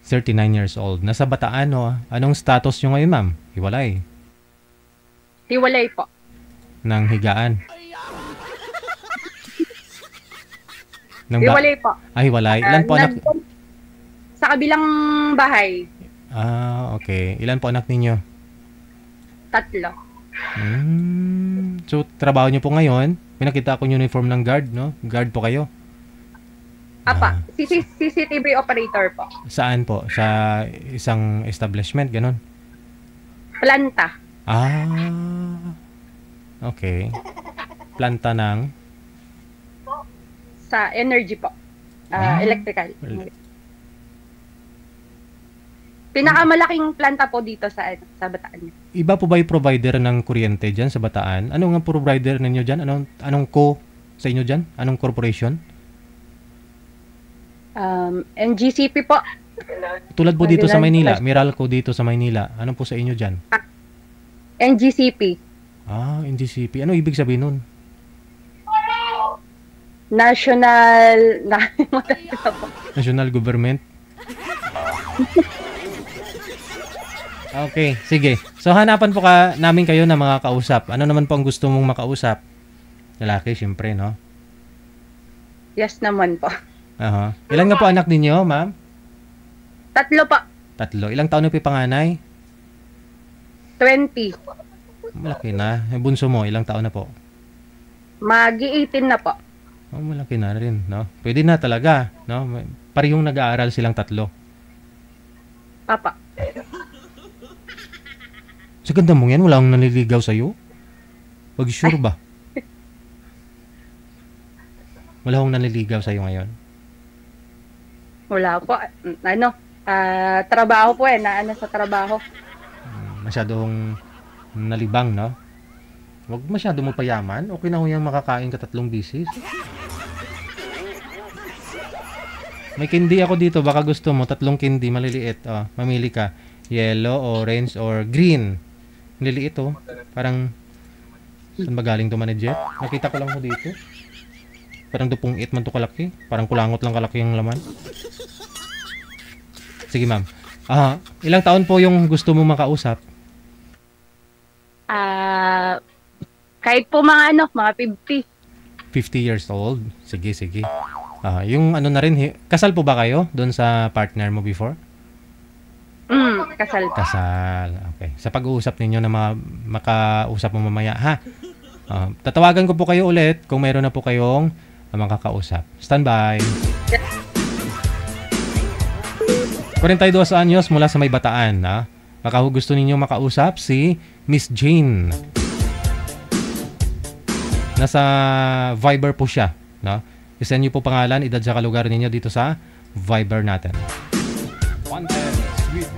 39 years old. Nasa Bataan, no? Anong status nyo ngayon, ma'am? Hiwalay. Hiwalay po. Ng higaan. Hiwalay po. Hiwalay. Ilan po anak? Sa kabilang bahay. Okay. Ilan po anak ninyo? 3. So, trabaho nyo po ngayon, may nakita akong uniform ng guard, no? Guard po kayo? Apa, CCTV operator po. Saan po? Sa isang establishment, ganun? Planta. Okay. Planta ng? Sa energy po. Electrical. Pinakamalaking planta po dito sa Bataan. Iba po ba yung provider ng kuryente dyan sa Bataan? Ano nga provider ninyo dyan? Anong co sa inyo dyan? Anong corporation? NGCP po. Tulad po dito sa Maynila, Meralco dito sa Maynila. Ano po sa inyo dyan? NGCP. NGCP. Ano ibig sabihin nun? National Government? Okay, sige. So hanapan po namin kayo na mga kausap. Ano naman po ang gusto mong makausap? Lalaki, syempre, no? Yes naman po. Ilan nga po anak ninyo, ma'am? 3 po. 3. Ilang taon na po yung panganay? 20. Malaki na. Yung bunso mo, ilang taon na po? Magi-18 na po. Malaki na rin, no? Pwede na talaga, no? Parehong nag-aaral silang 3. Papa. Sa ganda mong yan, wala akong nanliligaw sa'yo? Wag sure ba? Wala akong nanliligaw sa'yo ngayon? Wala po. Trabaho po sa trabaho. Masyadong nalibang, no? Wag masyado mo payaman. Okay na ho yan makakain ka 3 bisis. May candy ako dito. Baka gusto mo. 3 candy. Maliliit. Mamili ka. Yellow, orange, or green. Maliliit, Parang, saan ba galing to, manager? Nakita ko lang ho dito. Parang 2.8 man to kalaki. Parang kulangot lang kalaki yung laman. Sige, ma'am. Ilang taon po yung gusto mo makausap? Kahit po mga 50. 50 years old? Sige. Yung ano na rin, kasal po ba kayo doon sa partner mo before? Kasal. Kasal. Okay. Sa pag-uusap ninyo na makausap mo mamaya, ha? Tatawagan ko po kayo ulit kung mayroon na po kayong makakausap. Standby. 42 anyos mula sa May Bataan, ha? Baka gusto ninyo makausap si Miss Jane. Nasa Viber po siya, no? I-send niyo po pangalan, edad sa lugar ninyo dito sa Viber natin. Wanted, sweet.